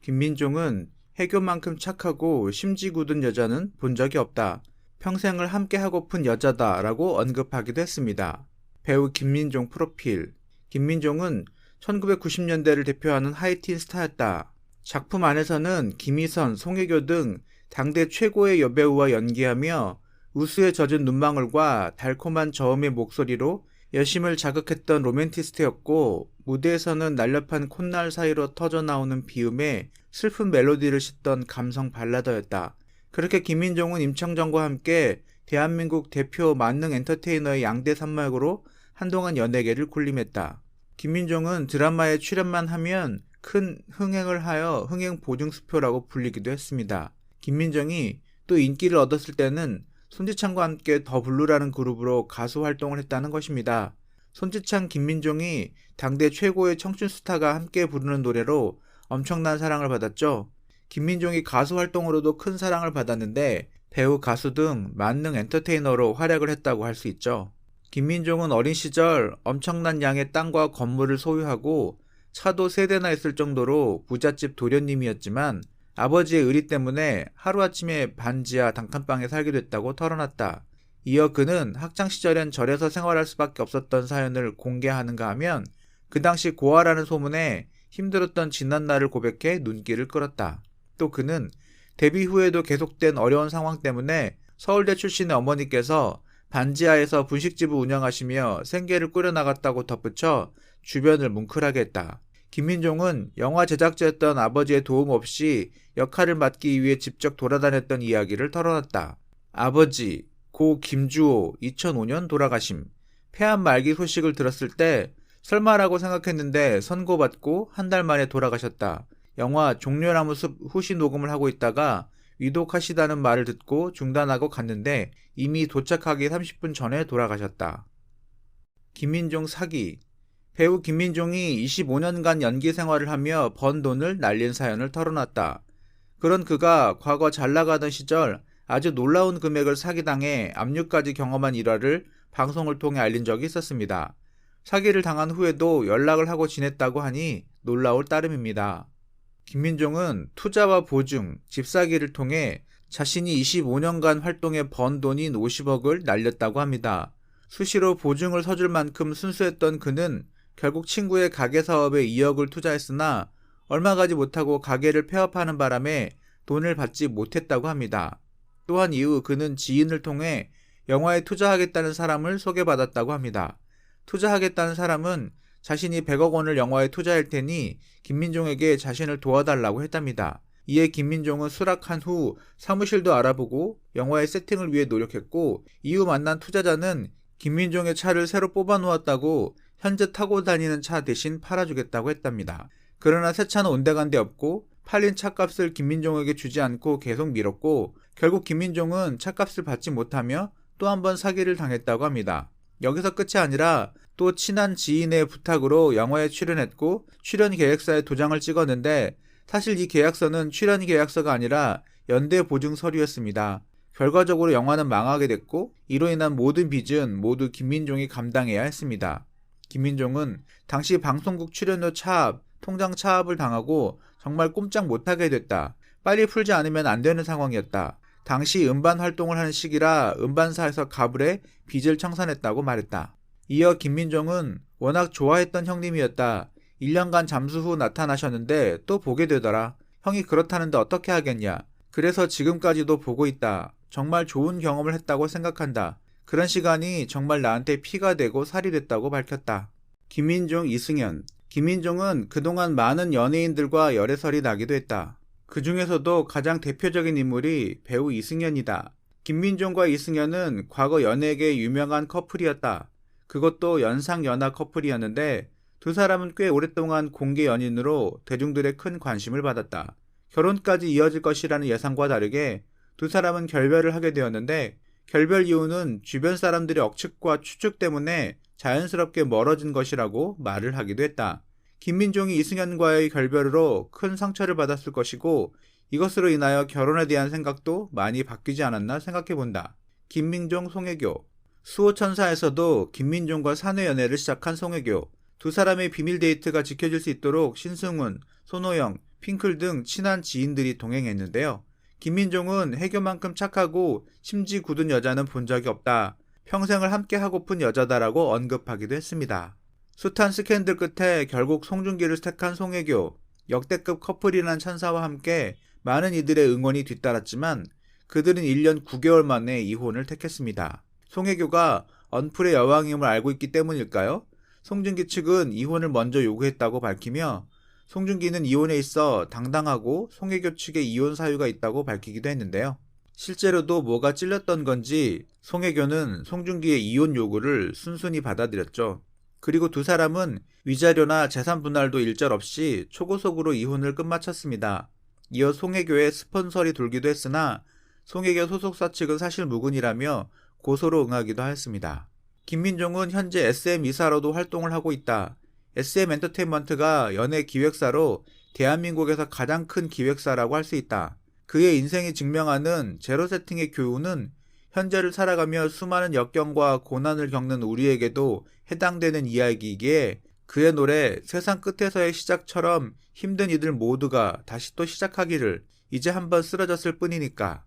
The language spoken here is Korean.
김민종은 해교만큼 착하고 심지 굳은 여자는 본 적이 없다. 평생을 함께하고픈 여자다 라고 언급하기도 했습니다. 배우 김민종 프로필. 김민종은 1990년대를 대표하는 하이틴 스타였다. 작품 안에서는 김희선, 송혜교 등 당대 최고의 여배우와 연기하며 우수에 젖은 눈망울과 달콤한 저음의 목소리로 여심을 자극했던 로맨티스트였고, 무대에서는 날렵한 콧날 사이로 터져나오는 비음에 슬픈 멜로디를 싣던 감성 발라더였다. 그렇게 김민종은 임창정과 함께 대한민국 대표 만능 엔터테이너의 양대 산맥으로 한동안 연예계를 군림했다. 김민종은 드라마에 출연만 하면 큰 흥행을 하여 흥행보증수표라고 불리기도 했습니다. 김민종이 또 인기를 얻었을 때는 손지창과 함께 더 블루라는 그룹으로 가수 활동을 했다는 것입니다. 손지창, 김민종이 당대 최고의 청춘 스타가 함께 부르는 노래로 엄청난 사랑을 받았죠. 김민종이 가수 활동으로도 큰 사랑을 받았는데 배우, 가수 등 만능 엔터테이너로 활약을 했다고 할 수 있죠. 김민종은 어린 시절 엄청난 양의 땅과 건물을 소유하고 차도 3대나 있을 정도로 부잣집 도련님이었지만 아버지의 의리 때문에 하루아침에 반지하 단칸방에 살게 됐다고 털어놨다. 이어 그는 학창시절엔 절에서 생활할 수밖에 없었던 사연을 공개하는가 하면 그 당시 고아라는 소문에 힘들었던 지난날을 고백해 눈길을 끌었다. 또 그는 데뷔 후에도 계속된 어려운 상황 때문에 서울대 출신의 어머니께서 반지하에서 분식집을 운영하시며 생계를 꾸려나갔다고 덧붙여 주변을 뭉클하게 했다. 김민종은 영화 제작자였던 아버지의 도움 없이 역할을 맡기 위해 직접 돌아다녔던 이야기를 털어놨다. 아버지, 고 김주호 2005년 돌아가심. 폐암 말기 소식을 들었을 때 설마라고 생각했는데 선고받고 한 달 만에 돌아가셨다. 영화 종려나무 숲 후시 녹음을 하고 있다가 위독하시다는 말을 듣고 중단하고 갔는데 이미 도착하기 30분 전에 돌아가셨다. 김민종 사기. 배우 김민종이 25년간 연기 생활을 하며 번 돈을 날린 사연을 털어놨다. 그런 그가 과거 잘나가던 시절 아주 놀라운 금액을 사기당해 압류까지 경험한 일화를 방송을 통해 알린 적이 있었습니다. 사기를 당한 후에도 연락을 하고 지냈다고 하니 놀라울 따름입니다. 김민종은 투자와 보증, 집사기를 통해 자신이 25년간 활동해 번 돈인 50억을 날렸다고 합니다. 수시로 보증을 서줄 만큼 순수했던 그는 결국 친구의 가게 사업에 2억을 투자했으나 얼마 가지 못하고 가게를 폐업하는 바람에 돈을 받지 못했다고 합니다. 또한 이후 그는 지인을 통해 영화에 투자하겠다는 사람을 소개받았다고 합니다. 투자하겠다는 사람은 자신이 100억 원을 영화에 투자할 테니 김민종에게 자신을 도와달라고 했답니다. 이에 김민종은 수락한 후 사무실도 알아보고 영화의 세팅을 위해 노력했고, 이후 만난 투자자는 김민종의 차를 새로 뽑아놓았다고 현재 타고 다니는 차 대신 팔아주겠다고 했답니다. 그러나 새 차는 온데간데 없고 팔린 차값을 김민종에게 주지 않고 계속 미뤘고, 결국 김민종은 차값을 받지 못하며 또 한 번 사기를 당했다고 합니다. 여기서 끝이 아니라 또 친한 지인의 부탁으로 영화에 출연했고 출연 계획서에 도장을 찍었는데 사실 이 계약서는 출연 계약서가 아니라 연대 보증 서류였습니다. 결과적으로 영화는 망하게 됐고 이로 인한 모든 빚은 모두 김민종이 감당해야 했습니다. 김민종은 당시 방송국 출연료 차압, 통장 차압을 당하고 정말 꼼짝 못하게 됐다. 빨리 풀지 않으면 안 되는 상황이었다. 당시 음반 활동을 하는 시기라 음반사에서 가불해 빚을 청산했다고 말했다. 이어 김민종은 워낙 좋아했던 형님이었다. 1년간 잠수 후 나타나셨는데 또 보게 되더라. 형이 그렇다는데 어떻게 하겠냐. 그래서 지금까지도 보고 있다. 정말 좋은 경험을 했다고 생각한다. 그런 시간이 정말 나한테 피가 되고 살이 됐다고 밝혔다. 김민종, 이승연. 김민종은 그동안 많은 연예인들과 열애설이 나기도 했다. 그 중에서도 가장 대표적인 인물이 배우 이승연이다. 김민종과 이승연은 과거 연예계의 유명한 커플이었다. 그것도 연상연하 커플이었는데 두 사람은 꽤 오랫동안 공개 연인으로 대중들의 큰 관심을 받았다. 결혼까지 이어질 것이라는 예상과 다르게 두 사람은 결별을 하게 되었는데 결별 이유는 주변 사람들의 억측과 추측 때문에 자연스럽게 멀어진 것이라고 말을 하기도 했다. 김민종이 이승연과의 결별으로 큰 상처를 받았을 것이고 이것으로 인하여 결혼에 대한 생각도 많이 바뀌지 않았나 생각해본다. 김민종, 송혜교. 수호천사에서도 김민종과 사내 연애를 시작한 송혜교. 두 사람의 비밀 데이트가 지켜질 수 있도록 신승훈, 손호영, 핑클 등 친한 지인들이 동행했는데요. 김민종은 혜교만큼 착하고 심지 굳은 여자는 본 적이 없다. 평생을 함께 하고픈 여자다라고 언급하기도 했습니다. 숱한 스캔들 끝에 결국 송중기를 택한 송혜교. 역대급 커플이라는 찬사와 함께 많은 이들의 응원이 뒤따랐지만 그들은 1년 9개월 만에 이혼을 택했습니다. 송혜교가 언플의 여왕임을 알고 있기 때문일까요? 송중기 측은 이혼을 먼저 요구했다고 밝히며 송중기는 이혼에 있어 당당하고 송혜교 측의 이혼 사유가 있다고 밝히기도 했는데요. 실제로도 뭐가 찔렸던 건지 송혜교는 송중기의 이혼 요구를 순순히 받아들였죠. 그리고 두 사람은 위자료나 재산 분할도 일절없이 초고속으로 이혼을 끝마쳤습니다. 이어 송혜교의 스폰설이 돌기도 했으나 송혜교 소속사 측은 사실 무근이라며 고소로 응하기도 하였습니다. 김민종은 현재 SM 이사로도 활동을 하고 있다. SM 엔터테인먼트가 연예 기획사로 대한민국에서 가장 큰 기획사라고 할 수 있다. 그의 인생이 증명하는 제로 세팅의 교훈은 현재를 살아가며 수많은 역경과 고난을 겪는 우리에게도 해당되는 이야기이기에 그의 노래 세상 끝에서의 시작처럼 힘든 이들 모두가 다시 또 시작하기를 이제 한번 쓰러졌을 뿐이니까